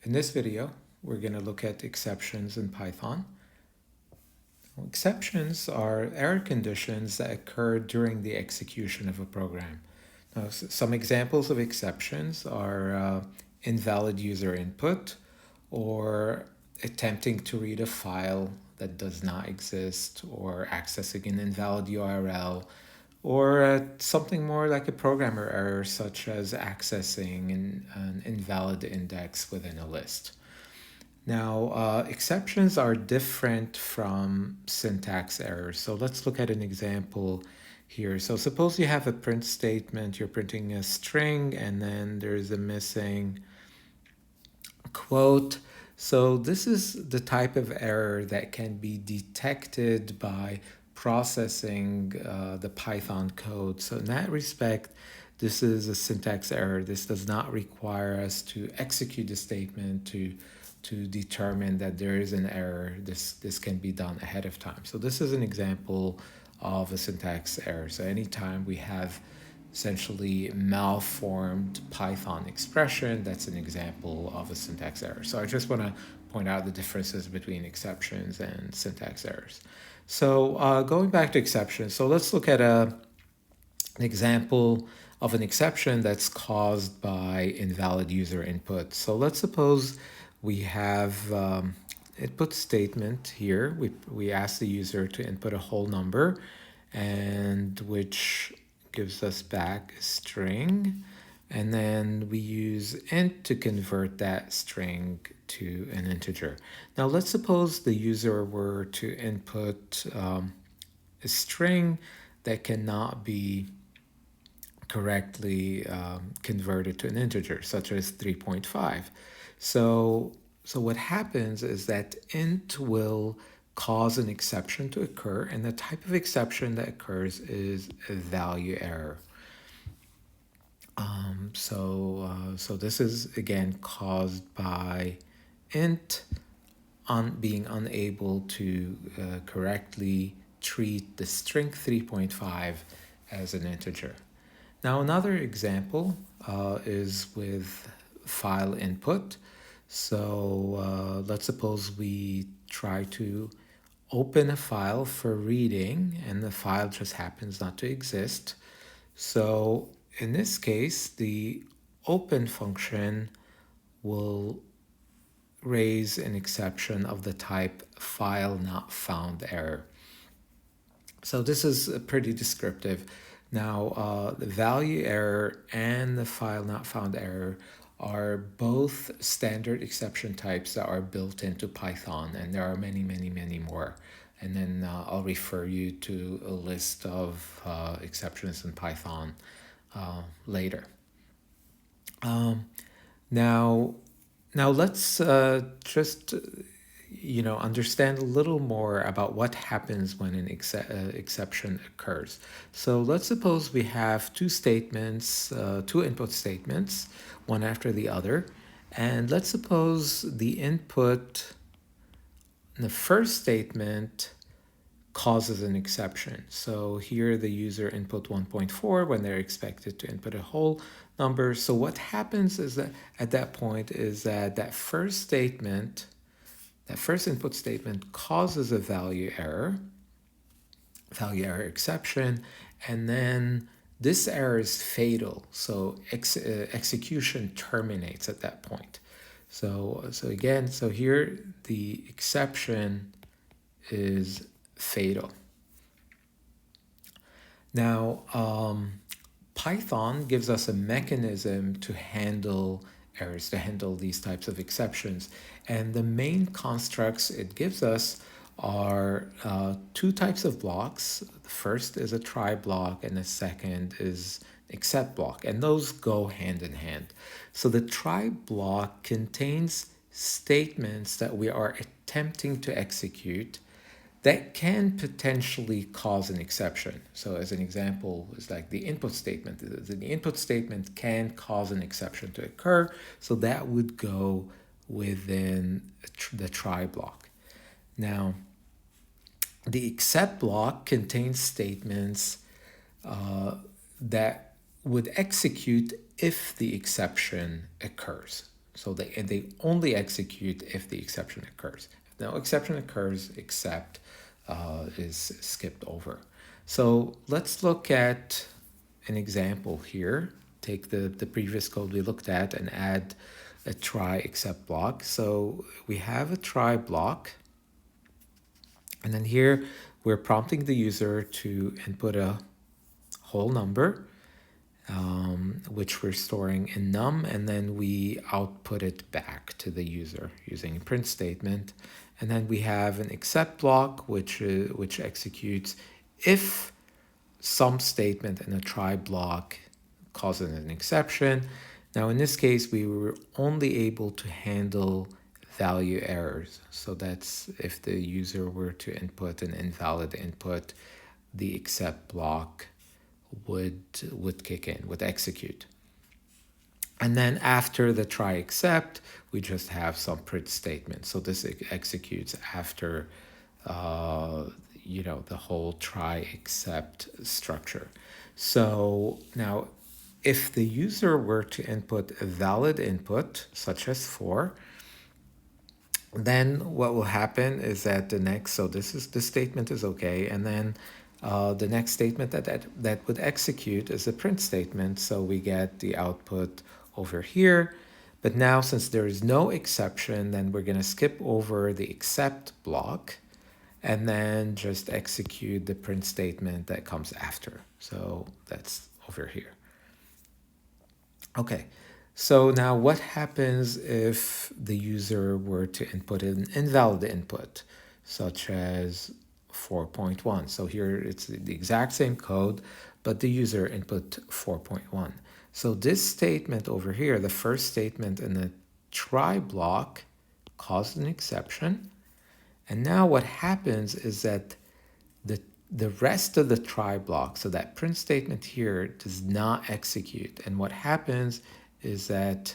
In this video, we're going to look at exceptions in Python. Exceptions are error conditions that occur during the execution of a program. Now, some examples of exceptions are invalid user input, or attempting to read a file that does not exist, or accessing an invalid URL, or something more like a programmer error, such as accessing an invalid index within a list. Now, exceptions are different from syntax errors. So let's look at an example here. So suppose you have a print statement, you're printing a string, and then there's a missing quote. So this is the type of error that can be detected by processing the Python code. So in that respect, this is a syntax error. This does not require us to execute the statement to determine that there is an error. This can be done ahead of time. So this is an example of a syntax error. So anytime we have essentially malformed Python expression, that's an example of a syntax error. So I just want to point out the differences between exceptions and syntax errors. So going back to exceptions, so let's look at an example of an exception that's caused by invalid user input. So let's suppose we have input statement here. We ask the user to input a whole number, and which gives us back a string, and then we use int to convert that string to an integer. Now let's suppose the user were to input a string that cannot be correctly converted to an integer, such as 3.5. So what happens is that int will cause an exception to occur, and the type of exception that occurs is a value error. So this is again caused by int being unable to correctly treat the string 3.5 as an integer. Now another example is with file input. So let's suppose we try to open a file for reading, and the file just happens not to exist. So in this case, the open function will raise an exception of the type file not found error. So this is pretty descriptive. Now, the value error and the file not found error are both standard exception types that are built into Python, and there are many, many, many more. And then I'll refer you to a list of exceptions in Python later. Now let's just understand a little more about what happens when an exception occurs. So let's suppose we have two statements, two input statements, one after the other, and let's suppose the input in the first statement causes an exception. So here the user input 1.4 when they're expected to input a whole number. So what happens is that at that point is that first statement, that first input statement causes a value error exception, and then this error is fatal. So execution terminates at that point. So here the exception is fatal. Now, Python gives us a mechanism to handle errors, to handle these types of exceptions. And the main constructs it gives us are two types of blocks. The first is a try block, and the second is except block, and those go hand in hand. So the try block contains statements that we are attempting to execute that can potentially cause an exception. So as an example, it's like the input statement. The input statement can cause an exception to occur, so that would go within the try block. Now, the except block contains statements that would execute if the exception occurs. So they only execute if the exception occurs. If no exception occurs, except is skipped over. So let's look at an example here. Take the previous code we looked at and add a try except block. So we have a try block. And then here we're prompting the user to input a whole number, which we're storing in num, and then we output it back to the user using a print statement. And then we have an except block, which executes if some statement in a try block causes an exception. Now in this case, we were only able to handle value errors. So that's if the user were to input an invalid input, the except block would kick in, would execute. And then after the try except, we just have some print statement. So this executes after the whole try except structure. So now if the user were to input a valid input, such as 4, then what will happen is that this statement is okay, and then the next statement that would execute is a print statement, so we get the output over here. But now since there is no exception, then we're going to skip over the except block and then just execute the print statement that comes after. So that's over here. Okay, so now what happens if the user were to input an invalid input, such as 4.1? So here it's the exact same code, but the user input 4.1. So this statement over here, the first statement in the try block, caused an exception. And now what happens is that the rest of the try block, so that print statement here, does not execute. And what happens is that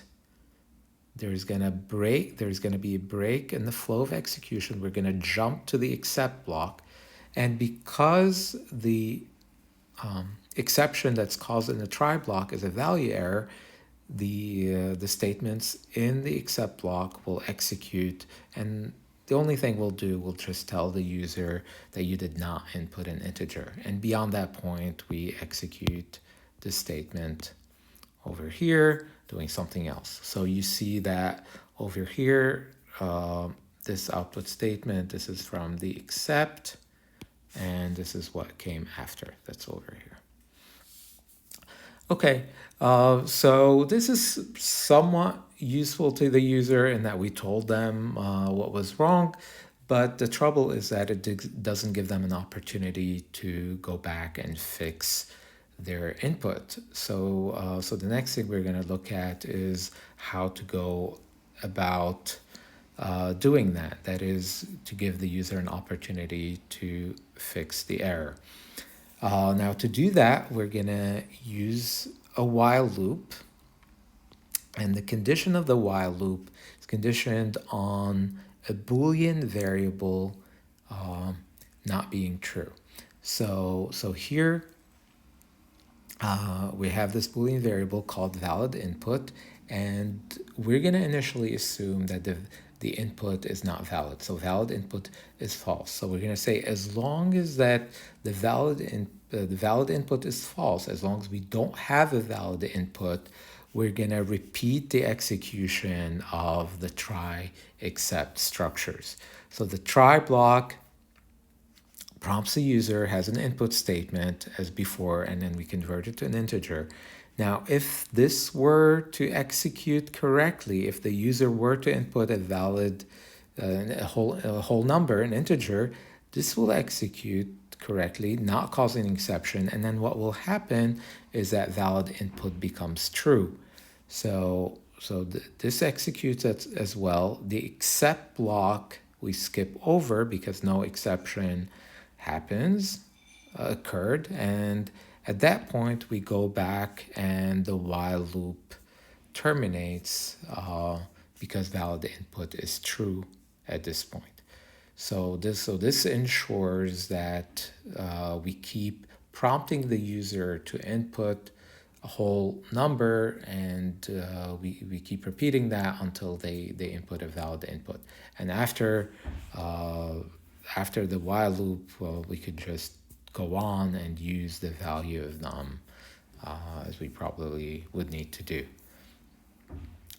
there's going to be a break in the flow of execution. We're going to jump to the except block. And because the exception that's caused in the try block is a value error, the statements in the except block will execute, and the only thing we'll do, we'll just tell the user that you did not input an integer. And beyond that point, we execute the statement over here, doing something else. So you see that over here, this output statement, this is from the except, and this is what came after. That's over here. Okay, so this is somewhat useful to the user in that we told them what was wrong, but the trouble is that it doesn't give them an opportunity to go back and fix their input. So the next thing we're going to look at is how to go about doing that. That is to give the user an opportunity to fix the error. Now to do that, we're going to use a while loop. And the condition of the while loop is conditioned on a Boolean variable not being true. So here we have this Boolean variable called valid input, and we're going to initially assume that the input is not valid. So valid input is false. So we're going to say as long as that the valid input is false, as long as we don't have a valid input, we're going to repeat the execution of the try except structures. So the try block prompts the user, has an input statement as before, and then we convert it to an integer. Now, if this were to execute correctly, if the user were to input a valid, a whole number, an integer, this will execute correctly, not causing an exception. And then what will happen is that valid input becomes true. So this executes as well. The except block we skip over because no exception occurred, and at that point we go back and the while loop terminates because valid input is true at this point. So this ensures that we keep prompting the user to input a whole number, and we keep repeating that until they input a valid input. And after the while loop, well, we could just go on and use the value of num as we probably would need to do.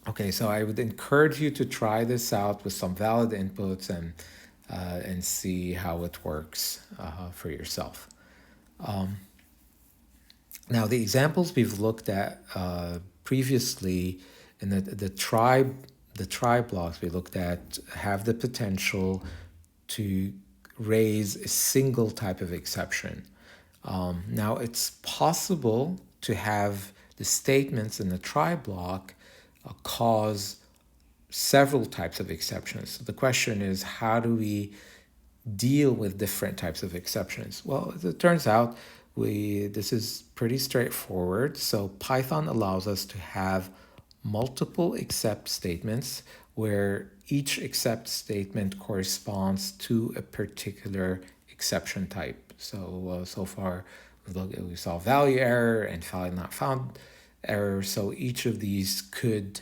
Okay, so I would encourage you to try this out with some valid inputs and see how it works for yourself. Now, the examples we've looked at previously in the try blocks we looked at have the potential to raise a single type of exception. Now, it's possible to have the statements in the try block cause several types of exceptions. So the question is, how do we deal with different types of exceptions? Well, as it turns out, this is pretty straightforward. So Python allows us to have multiple except statements where each except statement corresponds to a particular exception type. So so far we saw value error and file not found error. So each of these could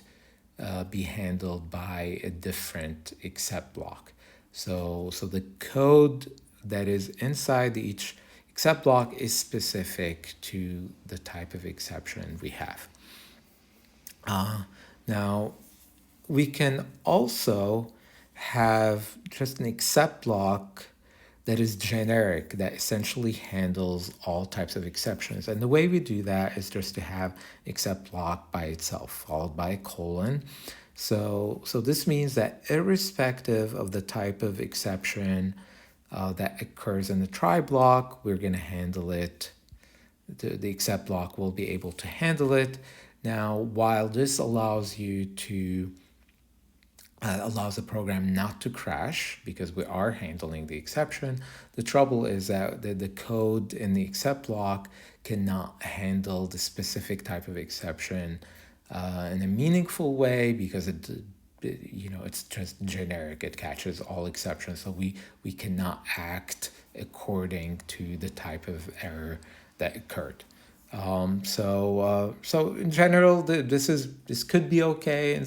be handled by a different except block. So the code that is inside each except block is specific to the type of exception we have. Now, we can also have just an except block that is generic, that essentially handles all types of exceptions. And the way we do that is just to have except block by itself, followed by a colon. So this means that irrespective of the type of exception that occurs in the try block, we're going to handle it. The except block will be able to handle it. Now, while this allows you to allows the program not to crash because we are handling the exception, the trouble is that the code in the except block cannot handle the specific type of exception in a meaningful way because it's just generic. It catches all exceptions, so we cannot act according to the type of error that occurred. So in general, this could be okay in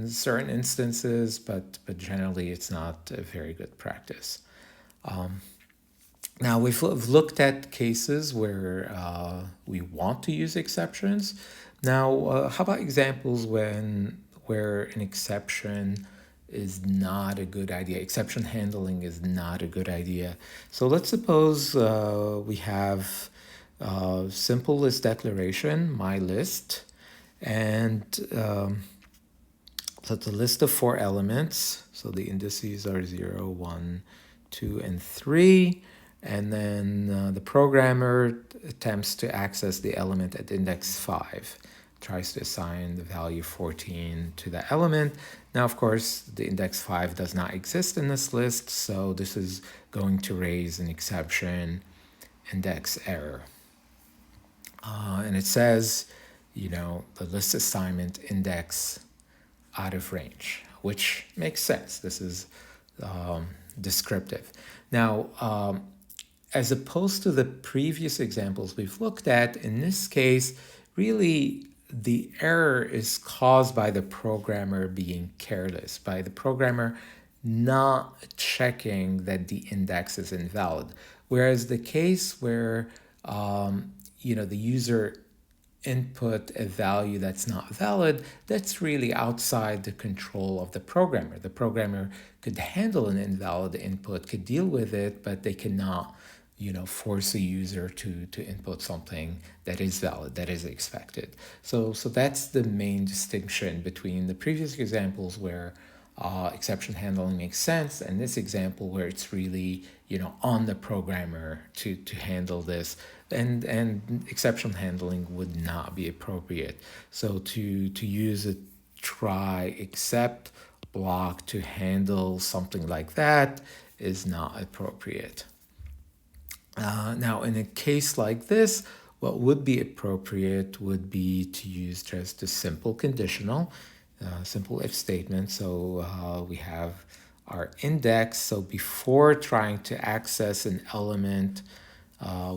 certain instances, but generally it's not a very good practice. Now we've looked at cases where we want to use exceptions. Now, how about examples where an exception is not a good idea? Exception handling is not a good idea. So let's suppose we have simple list declaration, my list, and so it's a list of 4 elements. So the indices are 0, 1, 2, and 3. And then the programmer attempts to access the element at index 5, tries to assign the value 14 to the element. Now, of course, the index 5 does not exist in this list, so this is going to raise an exception, index error. And it says, the list assignment index out of range, which makes sense. This is descriptive. Now, as opposed to the previous examples we've looked at, in this case, really the error is caused by the programmer being careless, by the programmer not checking that the index is invalid. Whereas the case where the user input a value that's not valid, that's really outside the control of the programmer. The programmer could handle an invalid input, could deal with it, but they cannot force a user to input something that is valid, that is expected. So that's the main distinction between the previous examples where exception handling makes sense, and this example where it's really on the programmer to handle this, and exception handling would not be appropriate. So to use a try except block to handle something like that is not appropriate. Now, in a case like this, what would be appropriate would be to use just a simple conditional, simple if statement. So we have our index. So before trying to access an element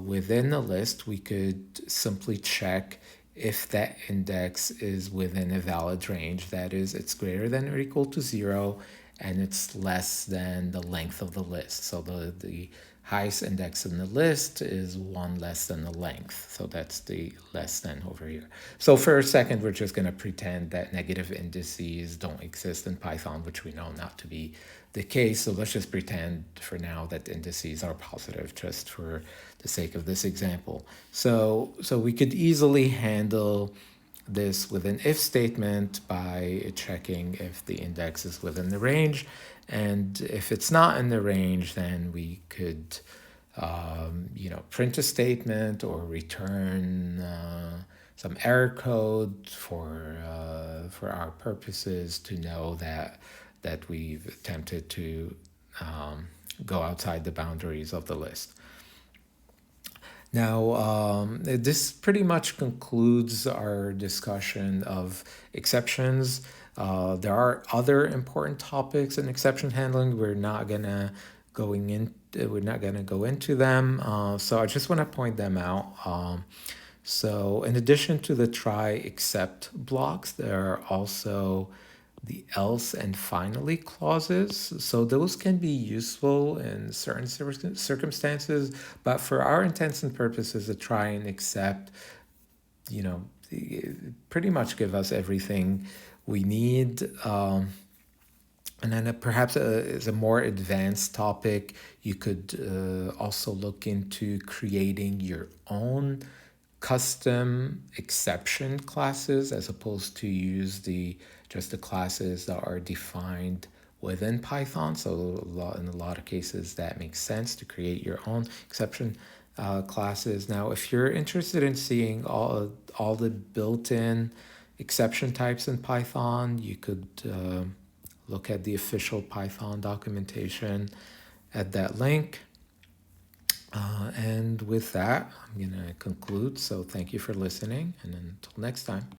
within the list, we could simply check if that index is within a valid range. That is, it's greater than or equal to 0, and it's less than the length of the list. So the highest index in the list is one less than the length. So that's the less than over here. So for a second, we're just going to pretend that negative indices don't exist in Python, which we know not to be the case. So let's just pretend for now that indices are positive, just for the sake of this example. So we could easily handle this with an if statement by checking if the index is within the range. And if it's not in the range, then we could print a statement or return some error code for our purposes to know that we've attempted to go outside the boundaries of the list. Now, this pretty much concludes our discussion of exceptions. There are other important topics in exception handling. We're not gonna go into them. So I just want to point them out. So in addition to the try except blocks, there are also the else and finally clauses. So those can be useful in certain circumstances, but for our intents and purposes, the try and except, you know, pretty much give us everything we need. And then perhaps as a more advanced topic, you could also look into creating your own custom exception classes as opposed to use just the classes that are defined within Python. So in a lot of cases, that makes sense to create your own exception classes. Now, if you're interested in seeing all the built-in exception types in Python, you could look at the official Python documentation at that link. And with that, I'm going to conclude. So thank you for listening, and until next time.